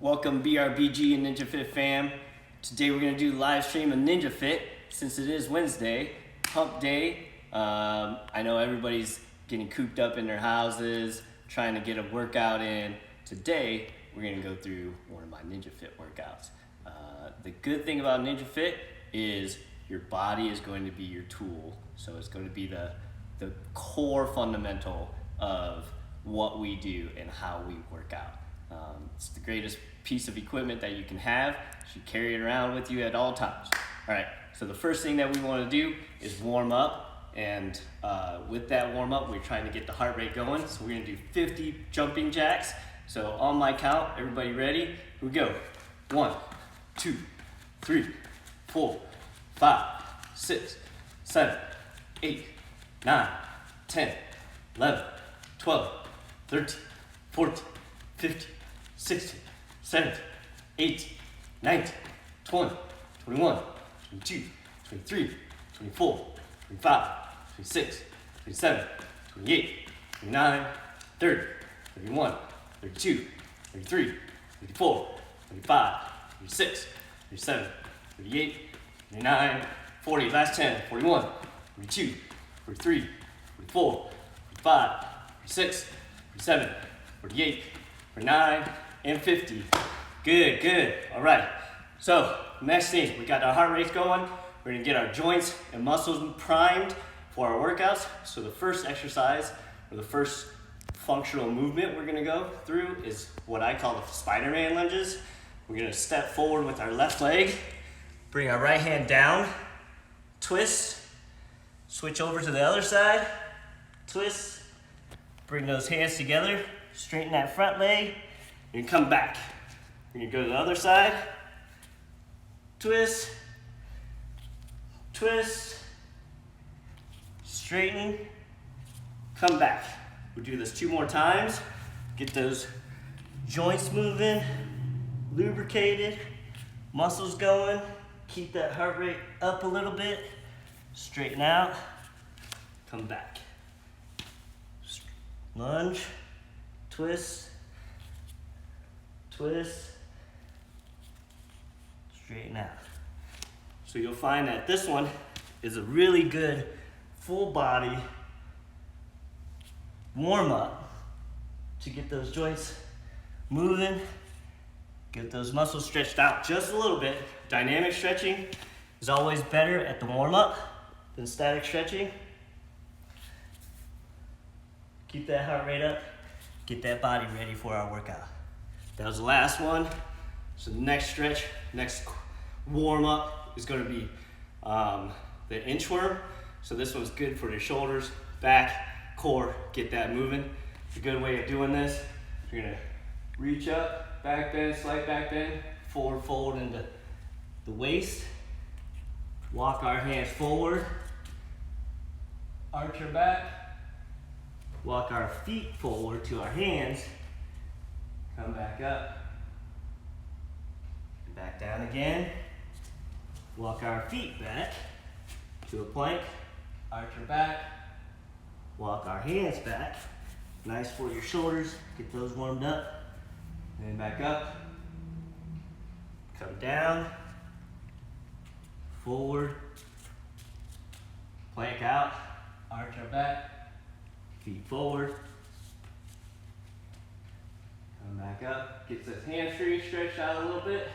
Welcome BRBG and Ninja Fit fam. Today we're gonna do live stream of Ninja Fit since it is Wednesday, hump day. I know everybody's getting cooped up in their houses, trying to get a workout in. Today we're gonna go through one of my Ninja Fit workouts. The good thing about Ninja Fit is your body is going to be your tool. So it's going to be the core fundamental of what we do and how we work out. It's the greatest piece of equipment that you can have. You should carry it around with you at all times. All right, so the first thing that we want to do is warm up. And with that warm up, we're trying to get the heart rate going. So we're gonna do 50 jumping jacks. So on my count, everybody ready? Here we go. 1, 2, 3, 4, 5, 6, 7, 8, 9, 10, 11, 12, 13, 14, 15, 16, 17, 18, 19, 20, 21, 22, 23, 24, 25, 26, 27, 28, 29, 30, 31, 32, 33, 34, 35, 36, 37, 38, 39, 40, last 10, 41, 42, 43, 44, 45, 46, 47, 48, 49, and 50. Good, good. All right. So next thing, we got our heart rates going. We're gonna get our joints and muscles primed for our workouts. So the first exercise, or the first functional movement we're gonna go through is what I call the SpiderMan Lunges. We're gonna step forward with our left leg, bring our right hand down, twist, switch over to the other side, twist, bring those hands together, straighten that front leg, and come back. We're gonna go to the other side, twist, twist, straighten, come back. We'll do this 2 more times. Get those joints moving, lubricated, muscles going. Keep that heart rate up a little bit. Straighten out, come back. Lunge, twist, twist, straighten out. So you'll find that this one is a really good full body warm up to get those joints moving, get those muscles stretched out just a little bit. Dynamic stretching is always better at the warm up than static stretching. Keep that heart rate up, get that body ready for our workout. That was the last one. So the next stretch, next warm up is gonna be the Inchworm. So this one's good for your shoulders, back, core, get that moving. A good way of doing this, you're gonna reach up, back bend, slight back bend, forward fold into the waist. Walk our hands forward, arch our back, walk our feet forward to our hands, come back up, and back down again. Walk our feet back to a plank, arch our back, walk our hands back. Nice for your shoulders, get those warmed up. And then back up, come down, forward, plank out, arch our back, feet forward, come back up, get this hamstring stretched out a little bit,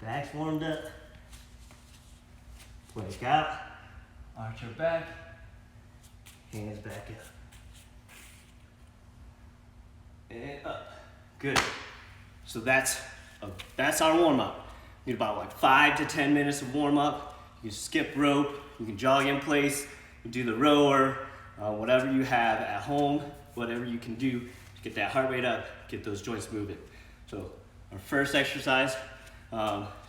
back's warmed up, plank out, arch our back, hands back up, and up. Good. So that's our warm up. Need about like 5 to 10 minutes of warm up. You can skip rope, you can jog in place, you do the rower, whatever you have at home, whatever you can do to get that heart rate up, get those joints moving. So our first exercise,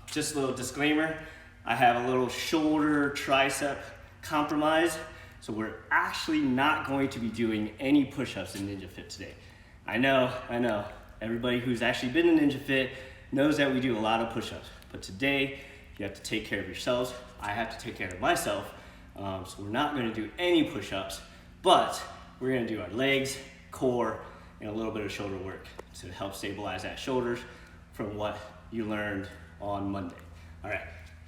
just a little disclaimer, I have a little shoulder tricep compromise, so we're actually not going to be doing any push-ups in Ninja Fit today. I know, everybody who's actually been in Ninja Fit knows that we do a lot of push-ups, but today you have to take care of yourselves. I have to take care of myself, so we're not gonna do any push-ups, but we're gonna do our legs, core, and a little bit of shoulder work to help stabilize that shoulders from what you learned on Monday. All right,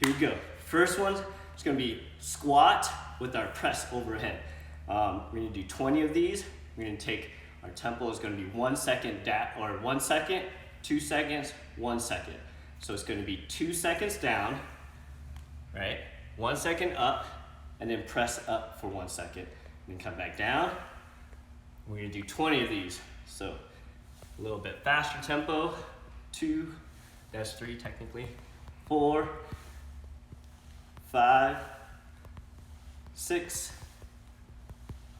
here we go. First one is gonna be squat with our press overhead. We're gonna do 20 of these. We're gonna take, our tempo is gonna be 1 second, 1 second, 2 seconds, 1 second. So it's gonna be 2 seconds down, right? 1 second up, and then press up for 1 second. Then come back down. We're gonna do 20 of these. So a little bit faster tempo. 2, that's 3 technically. 4, 5, 6,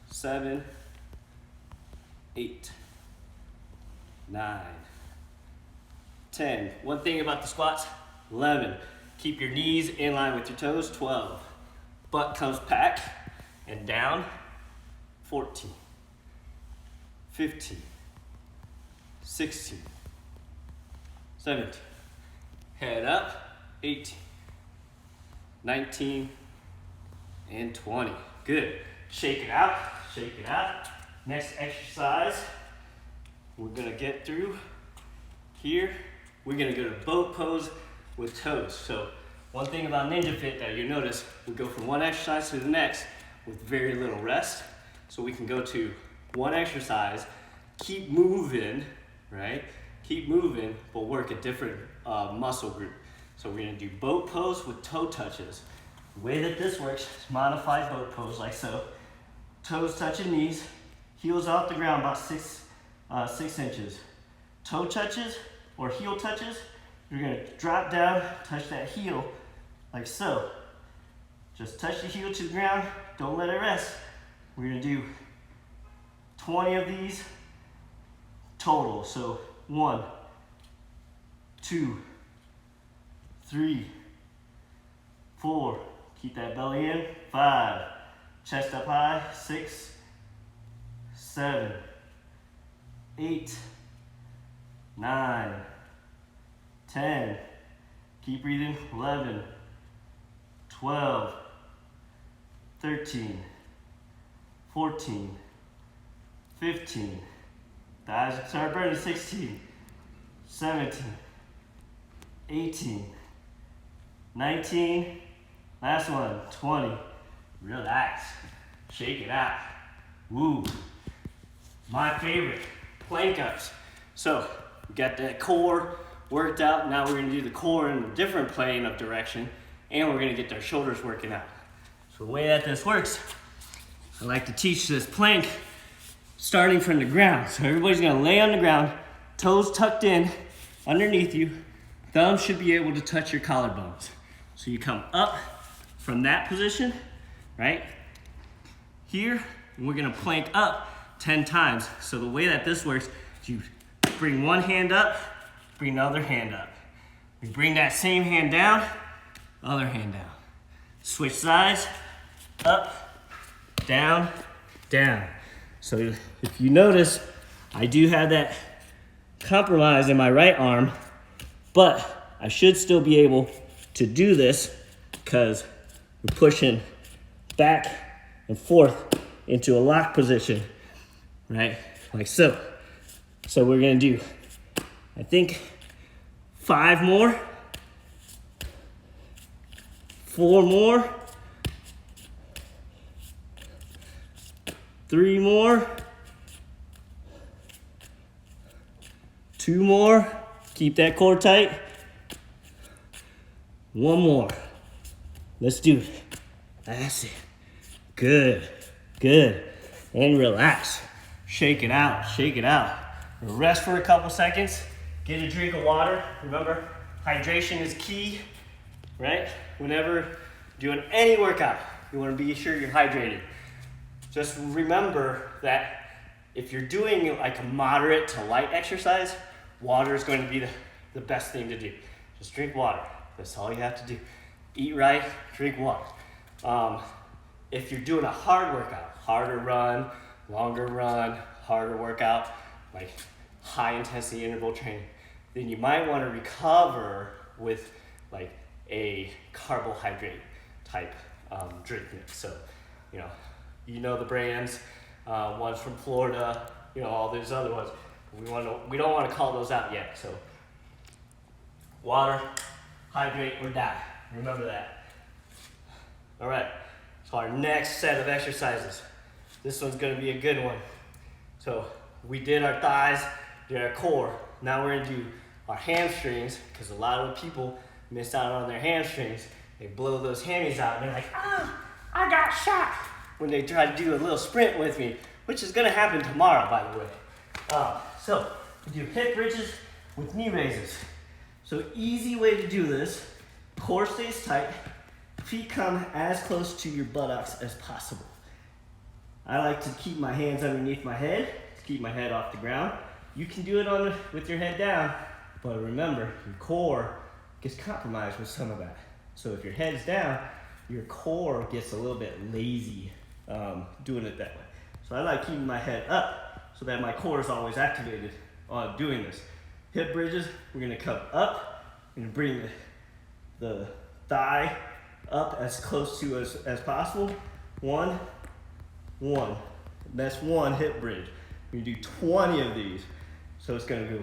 7, 8, 9, 10. One thing about the squats, 11. Keep your knees in line with your toes, 12. Butt comes back and down, 14, 15, 16, 17. Head up, 18, 19, and 20. Good. Shake it out, shake it out. Next exercise, we're gonna get through here. We're gonna go to boat pose with toes. So one thing about Ninja Fit that you notice, we go from one exercise to the next with very little rest. So we can go to one exercise, keep moving, right? Keep moving, but work a different muscle group. So we're gonna do boat pose with toe touches. The way that this works is modified boat pose, like so. Toes touching knees, heels off the ground about 6 inches. Toe touches or heel touches, you're gonna drop down, touch that heel, like so. Just touch the heel to the ground, don't let it rest. We're gonna do 20 of these total. So 1, 2, 3, 4, keep that belly in, 5, chest up high, 6, 7, 8, 9, 10, keep breathing, 11, 12, 13, 14, 15, the eyes start burning, 16, 17, 18, 19, last one, 20. Relax, shake it out. Woo. My favorite, plank ups. So we got that core worked out. Now we're gonna do the core in a different plane of direction, and we're gonna get our shoulders working out. So the way that this works, I like to teach this plank starting from the ground. So everybody's gonna lay on the ground, toes tucked in underneath you. Thumbs should be able to touch your collarbones. So you come up from that position, right? Here, and we're gonna plank up 10 times. So the way that this works is you bring one hand up, bring the other hand up. You bring that same hand down, other hand down. Switch sides, up, down, down. So if you notice, I do have that compromise in my right arm, but I should still be able to do this because we're pushing back and forth into a lock position, right? Like so. So we're gonna do, I think, 5 more, 4 more, 3 more, 2 more, keep that core tight, 1 more. Let's do it. That's it. Good, good. And relax. Shake it out, shake it out. Rest for a couple seconds. Get a drink of water. Remember, hydration is key, right? Whenever doing any workout, you want to be sure you're hydrated. Just remember that if you're doing like a moderate to light exercise, water is going to be the best thing to do. Just drink water. That's all you have to do. Eat right, drink water. If you're doing a hard workout, harder run, longer run, harder workout, like high intensity interval training, then you might want to recover with like a carbohydrate type drink mix. So, you know the brands, ones from Florida, all these other ones. We don't want to call those out yet. So water, hydrate, or die. Remember that. All right, so our next set of exercises. This one's gonna be a good one. So we did our thighs, did our core. Now we're gonna do our hamstrings, because a lot of people miss out on their hamstrings. They blow those hammies out and they're like, ah, I got shot, when they try to do a little sprint with me, which is gonna happen tomorrow, by the way. So we do hip bridges with knee raises. So easy way to do this, core stays tight, feet come as close to your buttocks as possible. I like to keep my hands underneath my head to keep my head off the ground. You can do it with your head down, but remember, your core gets compromised with some of that. So if your head's down, your core gets a little bit lazy doing it that way. So I like keeping my head up so that my core is always activated on doing this. Hip bridges, we're gonna come up, we're gonna bring the thigh up as close to as possible. One. That's one hip bridge. We do 20 of these. So it's gonna go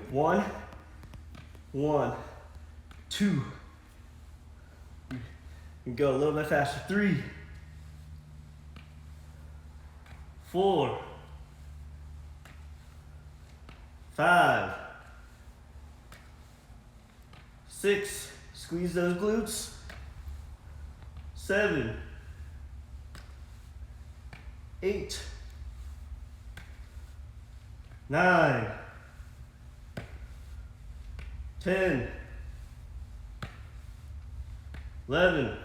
1, 2. We go a little bit faster. 3, 4, 5, 6. Squeeze those glutes. 7, 8, 9, 10, 11,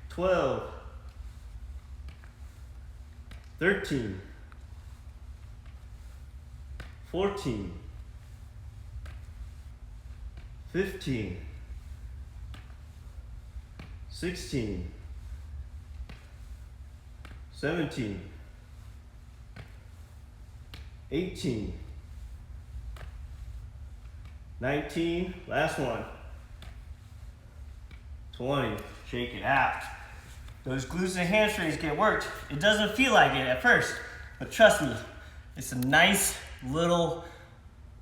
12, 13, 14, 15, 16, 17, 18, 19, last one, 20, shake it out. Those glutes and hamstrings get worked. It doesn't feel like it at first, but trust me, it's a nice little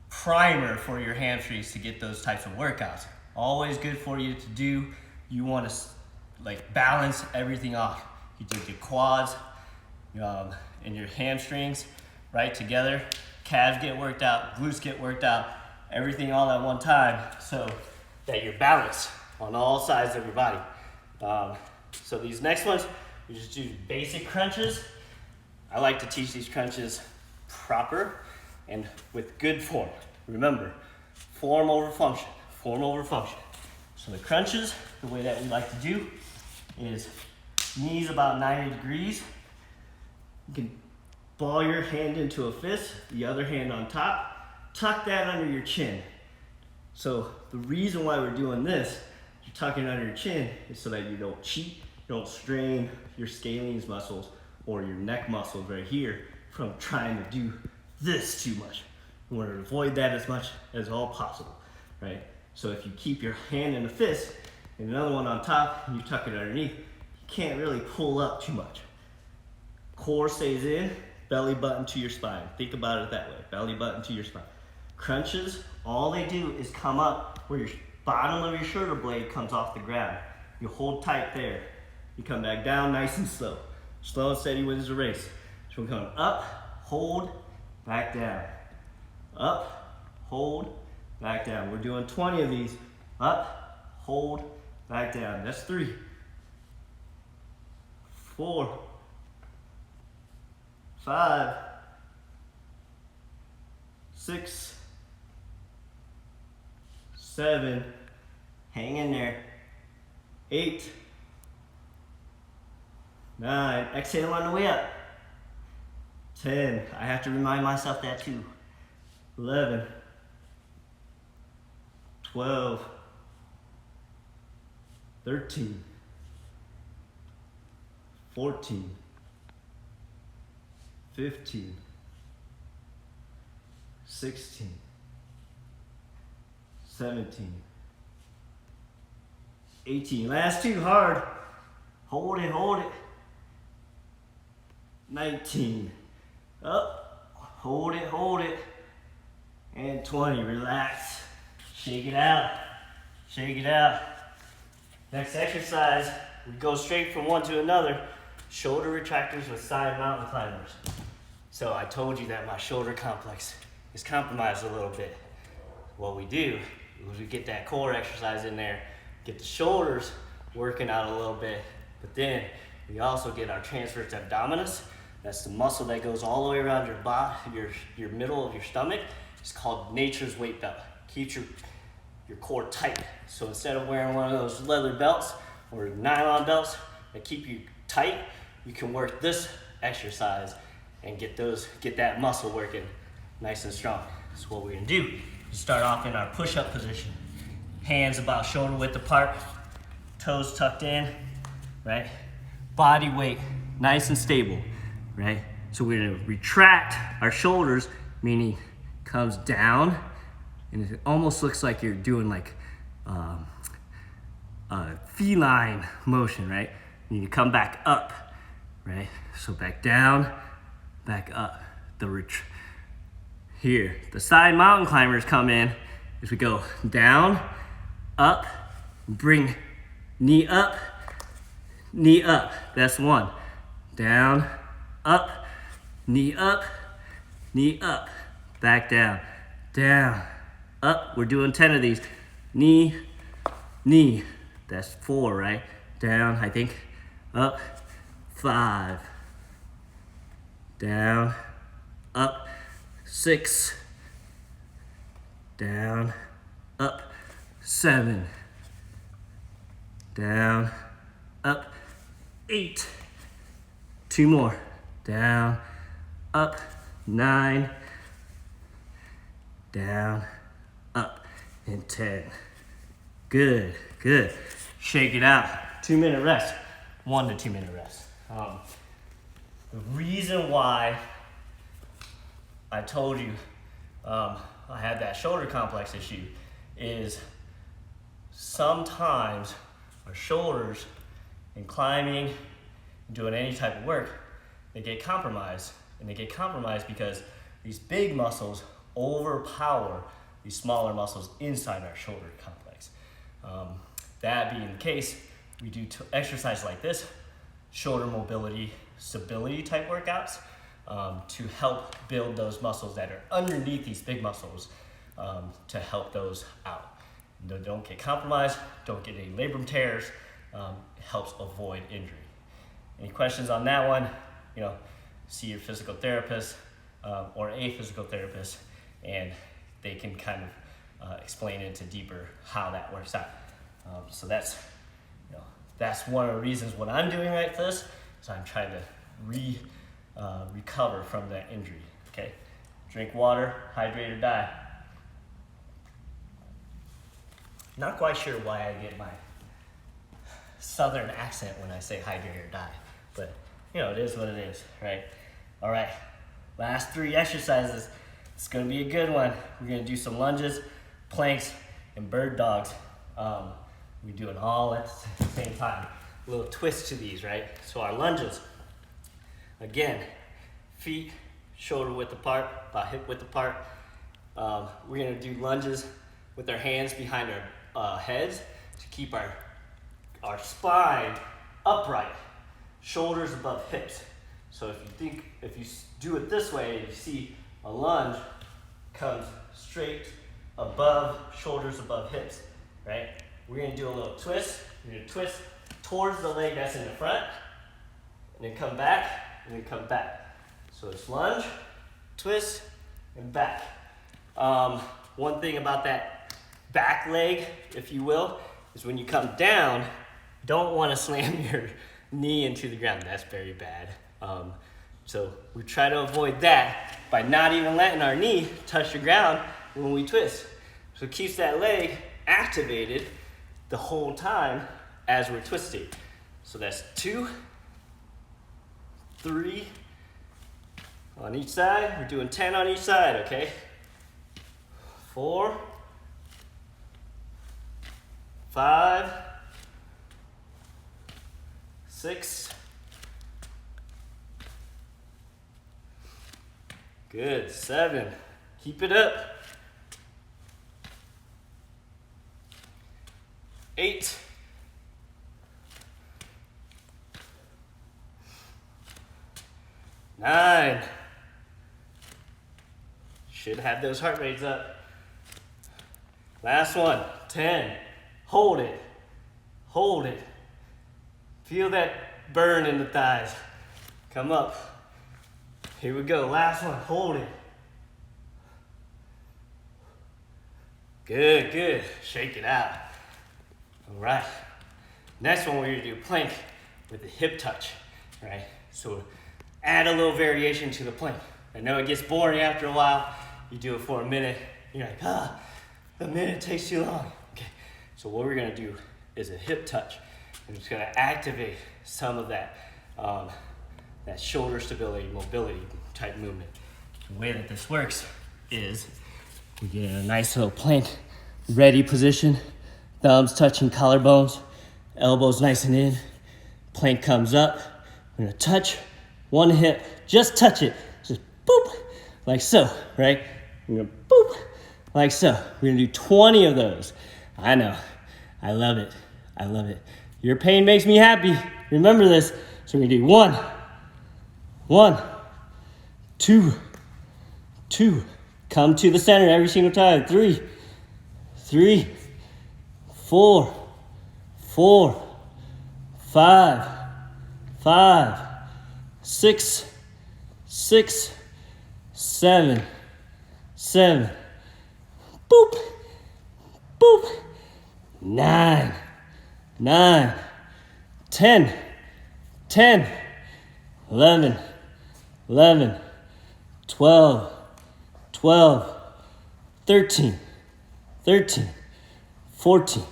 primer for your hamstrings to get those types of workouts. Always good for you to do. You want to like balance everything off. You take your quads and your hamstrings right together. Calves get worked out, glutes get worked out, everything all at one time, so that you're balanced on all sides of your body. So these next ones, we just do basic crunches. I like to teach these crunches proper and with good form. Remember, form over function, form over function. So the crunches, the way that we like to do is knees about 90 degrees. You can ball your hand into a fist, the other hand on top, tuck that under your chin. So the reason why we're doing this, you're tucking under your chin, is so that you don't cheat, you don't strain your scalenes muscles or your neck muscles right here from trying to do this too much. We want to avoid that as much as all possible, right? So if you keep your hand in a fist and another one on top and you tuck it underneath, you can't really pull up too much. Core stays in, belly button to your spine. Think about it that way, belly button to your spine. Crunches, all they do is come up where your bottom of your shoulder blade comes off the ground. You hold tight there. You come back down nice and slow. Slow and steady wins the race. So we're coming up, hold, back down. Up, hold, back down. We're doing 20 of these. Up, hold, back down. That's 3, 4, 5, 6, 7, hang in there, 8, 9, exhale on the way up, 10, I have to remind myself that too, 11, 12, 13, 14, 15, 16, 17, 18, last 2, hard, hold it, 19, up, Hold it. And 20, relax. Shake it out. Next exercise, we go straight from one to another. Shoulder retractors with side mountain climbers. So I told you that my shoulder complex is compromised a little bit. What we do is we get that core exercise in there, get the shoulders working out a little bit, but then we also get our transverse abdominis. That's the muscle that goes all the way around your body, your middle of your stomach. It's called nature's weight belt. Keeps your core tight. So instead of wearing one of those leather belts or nylon belts that keep you tight, you can work this exercise and get that muscle working nice and strong. So what we're gonna do is start off in our push-up position. Hands about shoulder width apart, toes tucked in, right? Body weight nice and stable, right? So we're gonna retract our shoulders, meaning comes down, and it almost looks like you're doing like a feline motion, right? You need to come back up, right? So back down, back up. Here, the side mountain climbers come in as we go down, up, bring knee up. That's one. Down, up, knee up, back down, up. We're doing 10 of these. Knee. That's 4, right? Down, I think, up, 5. Down, up, 6. Down, up, 7. Down, up, 8. 2 more. Down, up, 9. Down, up, and 10. Good. Shake it out. 2-minute rest. 1 to 2 minute rest. The reason why I told you I had that shoulder complex issue is sometimes our shoulders in climbing, doing any type of work, they get compromised. And they get compromised because these big muscles overpower these smaller muscles inside our shoulder complex. That being the case, we do exercise like this, shoulder mobility, stability type workouts, to help build those muscles that are underneath these big muscles, to help those out. They don't get compromised, don't get any labrum tears, it helps avoid injury. Any questions on that one? See your physical therapist or a physical therapist, and they can kind of explain into deeper how that works out. So that's one of the reasons what I'm doing like this is I'm trying to recover from that injury. Okay, drink water, hydrate or die. Not quite sure why I get my southern accent when I say hydrate or die, but it is what it is, right? All right, last 3 exercises. It's gonna be a good one. We're gonna do some lunges, planks, and bird dogs. We do it all at the same time. A little twist to these, right? So our lunges, again, feet shoulder width apart, about hip width apart. We're gonna do lunges with our hands behind our heads to keep our spine upright, shoulders above hips. So if you do it this way, you see a lunge comes straight above, shoulders above hips, right? We're gonna do a little twist. We're gonna twist towards the leg that's in the front, and then come back, and then come back. So it's lunge, twist, and back. One thing about that back leg, if you will, is when you come down, don't wanna slam your knee into the ground. That's very bad. So we try to avoid that by not even letting our knee touch the ground when we twist. So it keeps that leg activated the whole time as we're twisting. So that's 2, 3 on each side. We're doing 10 on each side, okay? 4, 5, 6, Good, 7. Keep it up. 8. 9. Should have those heart rates up. Last one, 10. Hold it, hold it. Feel that burn in the thighs. Come up. Here we go, last one, hold it. Good, good, shake it out. All right, next one we're gonna do plank with the hip touch, right? So add a little variation to the plank. I know it gets boring after a while. You do it for a minute, you're like, a minute takes too long. Okay, so what we're gonna do is a hip touch. I'm just gonna activate some of that, that shoulder stability, mobility type movement. The way that this works is we get in a nice little plank, ready position, thumbs touching collarbones, elbows nice and in, plank comes up, we're gonna touch one hip, just touch it, just boop, like so, right? We're gonna boop, like so. We're gonna do 20 of those. I know, I love it, I love it. Your pain makes me happy, remember this. So we're gonna do 1, 2, 2. Come to the center every single time. 3, 4, 5, 6, 7. Boop, boop. 9, 10, 11, 12, 13, 14,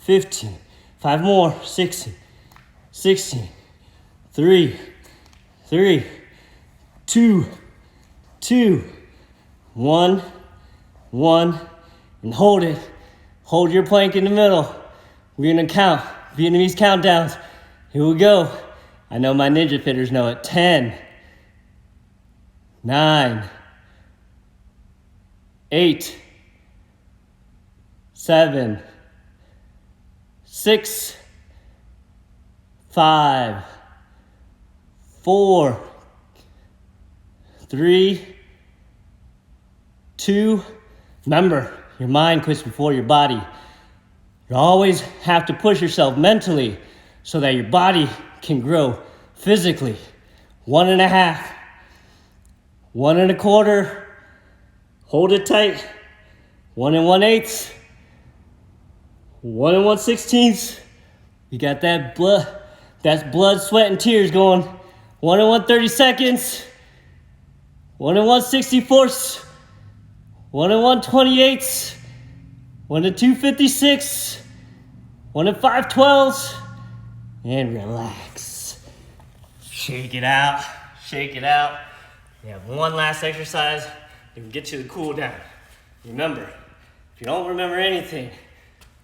15, 5 more, 16, 3, 2, 1, and hold it. Hold your plank in the middle. We're gonna count, Vietnamese countdowns. Here we go. I know my ninja fitters know it. 10, 9, 8, 7, 6, 5, 4, 3, 2. Remember, your mind quits before your body. You always have to push yourself mentally so that your body can grow physically. 1.5, 1 1/4. Hold it tight. 1 1/8. 1 1/16. You got that blood. That's blood, sweat, and tears going. 1 1/32. 1 1/64. 1 1/28. 1 2/56. 1 5/12. And relax. Shake it out. Shake it out. We have one last exercise. We can get you the cool down. Remember, if you don't remember anything,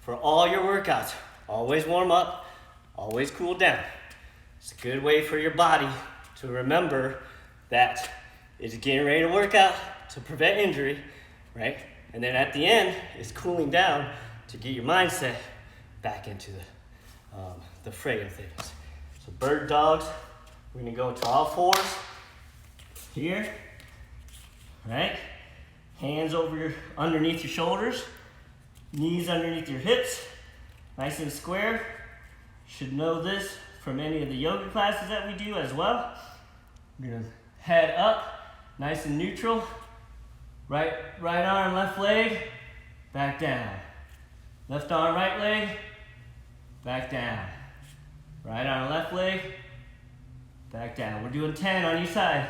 for all your workouts, always warm up, always cool down. It's a good way for your body to remember that it's getting ready to work out to prevent injury, right? And then at the end, it's cooling down to get your mindset back into the fray of things. So bird dogs, we're gonna go into all fours here, right? Hands underneath your shoulders, knees underneath your hips, nice and square. Should know this from any of the yoga classes that we do as well. We're gonna head up, nice and neutral. Right arm, left leg, back down. Left arm, right leg, back down. Right arm, left leg, back down. We're doing 10 on each side.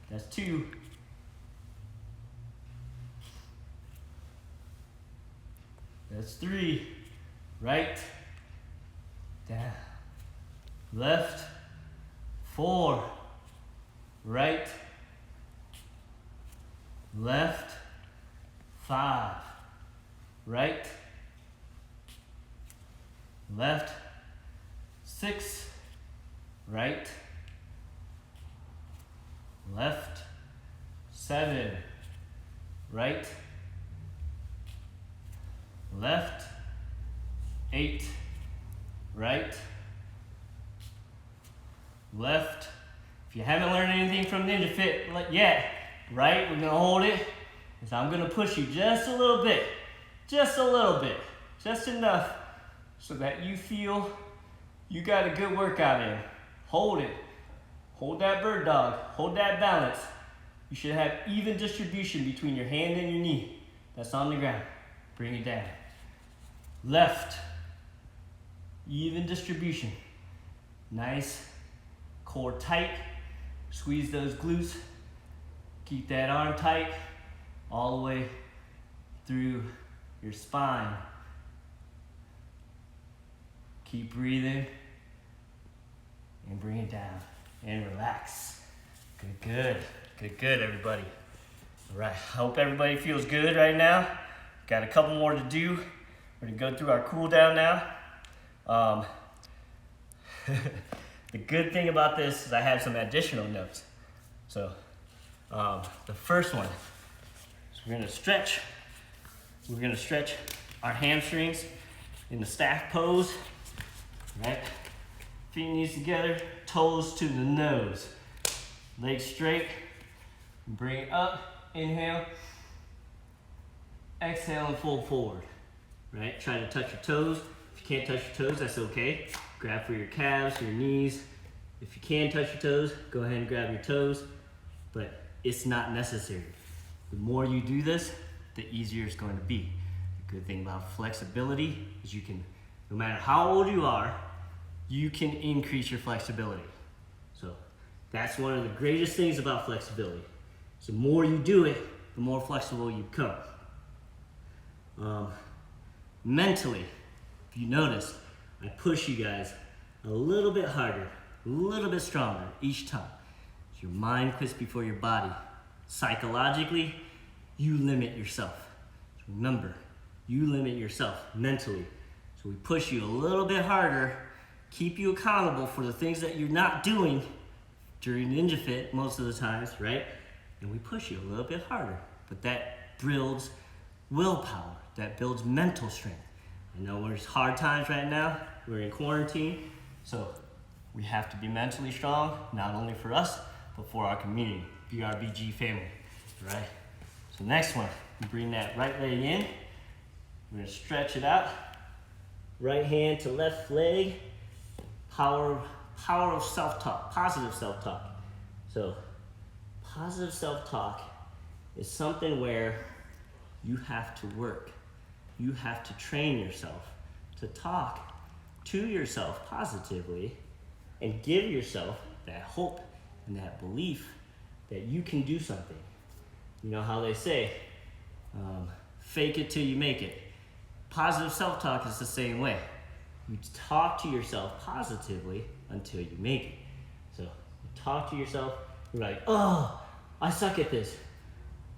That's 2. That's 3. Right, down. Left, 4. Right, left, 5. Right, left, 6, right, left, 7, right, left, 8, right, left. If you haven't learned anything from Ninja Fit yet, right, we're gonna hold it. So I'm gonna push you just a little bit, just enough so that you feel you got a good workout in. Hold it. Hold that bird dog. Hold that balance. You should have even distribution between your hand and your knee. That's on the ground. Bring it down. Left. Even distribution. Nice. Core tight. Squeeze those glutes. Keep that arm tight all the way through your spine. Keep breathing and bring it down and relax. Good, everybody. All right, I hope everybody feels good right now. Got a couple more to do. We're gonna go through our cool down now. The good thing about this is I have some additional notes. So the first one is we're gonna stretch our hamstrings in the stack pose. Right? Feet and knees together, toes to the nose. Legs straight, bring it up, inhale, exhale and fold forward. Right? Try to touch your toes. If you can't touch your toes, that's okay. Grab for your calves, your knees. If you can touch your toes, go ahead and grab your toes, but it's not necessary. The more you do this, the easier it's going to be. The good thing about flexibility is you can, no matter how old you are, you can increase your flexibility. So that's one of the greatest things about flexibility. So the more you do it, the more flexible you become. Mentally, if you notice, I push you guys a little bit harder, a little bit stronger each time. So your mind quits before your body. Psychologically, you limit yourself. So remember, you limit yourself mentally. So we push you a little bit harder, keep you accountable for the things that you're not doing during Ninja Fit most of the times, right? And we push you a little bit harder. But that builds willpower, that builds mental strength. I know there's hard times right now, we're in quarantine, so we have to be mentally strong, not only for us, but for our community, BRBG family, right? So next one, you bring that right leg in, we're gonna stretch it out, right hand to left leg, power of self-talk, positive self-talk. So positive self-talk is something where you have to work. You have to train yourself to talk to yourself positively and give yourself that hope and that belief that you can do something. You know how they say, fake it till you make it. Positive self-talk is the same way. You talk to yourself positively until you make it. So you talk to yourself, you're like, oh, I suck at this.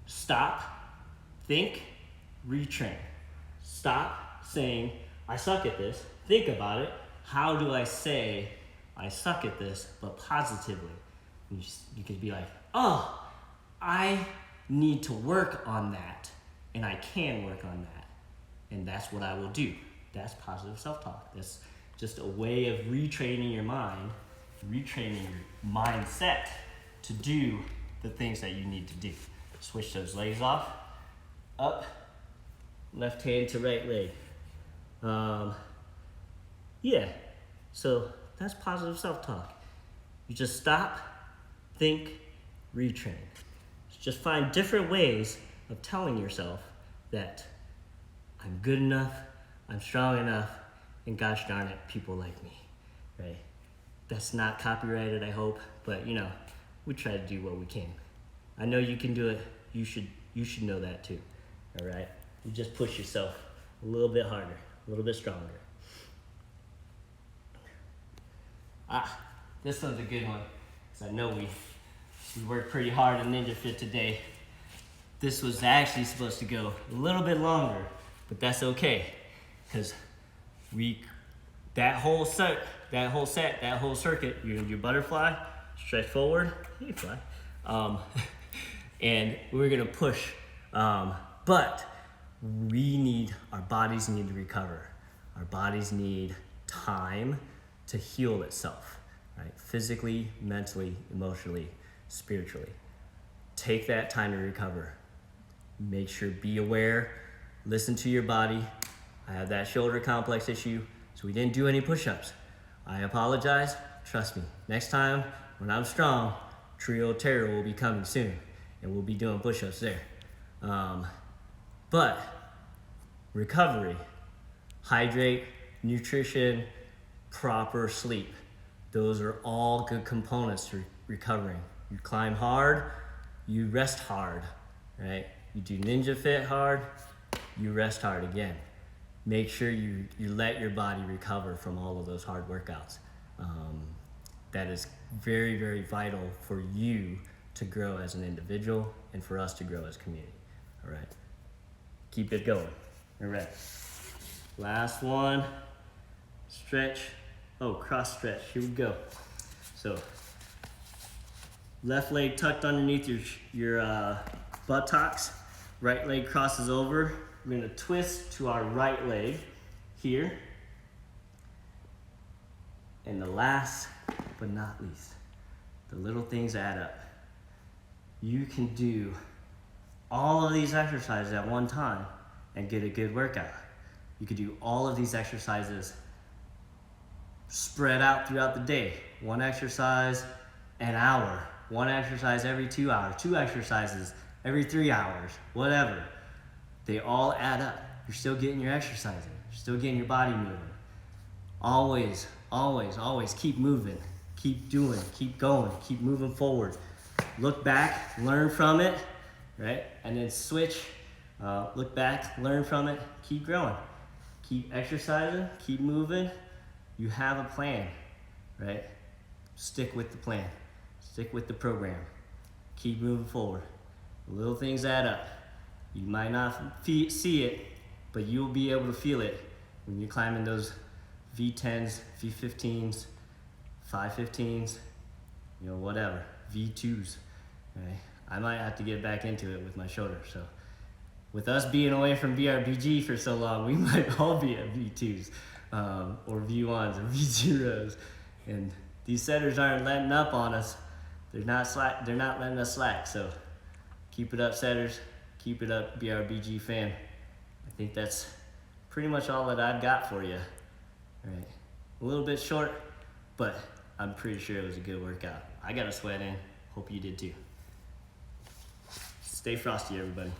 Stop, think, retrain. Stop saying, I suck at this. Think about it. How do I say I suck at this, but positively? You could be like, oh, I need to work on that, and I can work on that. And that's what I will do. That's positive self-talk. That's just a way of retraining your mind, retraining your mindset to do the things that you need to do. Switch those legs off. Up, left hand to right leg. Yeah, so that's positive self-talk. You just stop, think, retrain. Just find different ways of telling yourself that I'm good enough, I'm strong enough, and gosh darn it, people like me, right? That's not copyrighted, I hope, but you know, we try to do what we can. I know you can do it. You should know that too, all right? You just push yourself a little bit harder, a little bit stronger. This one's a good one, because I know we worked pretty hard in Ninja Fit today. This was actually supposed to go a little bit longer, but that's okay, because that that whole set, that whole circuit, you're gonna do butterfly, stretch forward, hey fly, and we're gonna push, but our bodies need to recover. Our bodies need time to heal itself, right? Physically, mentally, emotionally, spiritually. Take that time to recover. Make sure, be aware, listen to your body. I have that shoulder complex issue, so we didn't do any push-ups. I apologize, trust me. Next time, when I'm strong, Trio Terror will be coming soon, and we'll be doing push-ups there. But recovery, hydrate, nutrition, proper sleep, those are all good components to recovering. You climb hard, you rest hard, right? You do Ninja Fit hard, you rest hard again. Make sure you let your body recover from all of those hard workouts. That is very, very vital for you to grow as an individual and for us to grow as a community. All right, keep it going. All right, last one, stretch. Oh, cross stretch, here we go. So, left leg tucked underneath your buttocks, right leg crosses over. We're gonna twist to our right leg here. And the last but not least, the little things add up. You can do all of these exercises at one time and get a good workout. You could do all of these exercises spread out throughout the day. One exercise an hour, one exercise every 2 hours, 2 exercises every 3 hours, whatever. They all add up. You're still getting your exercise in. You're still getting your body moving. Always, always, always keep moving. Keep doing, keep going, keep moving forward. Look back, learn from it, right? And then switch, look back, learn from it, keep growing. Keep exercising, keep moving. You have a plan, right? Stick with the plan. Stick with the program. Keep moving forward. The little things add up. You might not see it, but you'll be able to feel it when you're climbing those V10s, V15s, 515s, you know, whatever, V2s, right? I might have to get back into it with my shoulder. So with us being away from BRBG for so long, we might all be at V2s or V1s or V0s. And these setters aren't letting up on us. They're not letting us slack. So keep it up, setters. Keep it up, BRBG fam. I think that's pretty much all that I've got for you. All right, a little bit short, but I'm pretty sure it was a good workout. I got a sweat in, hope you did too. Stay frosty, everybody.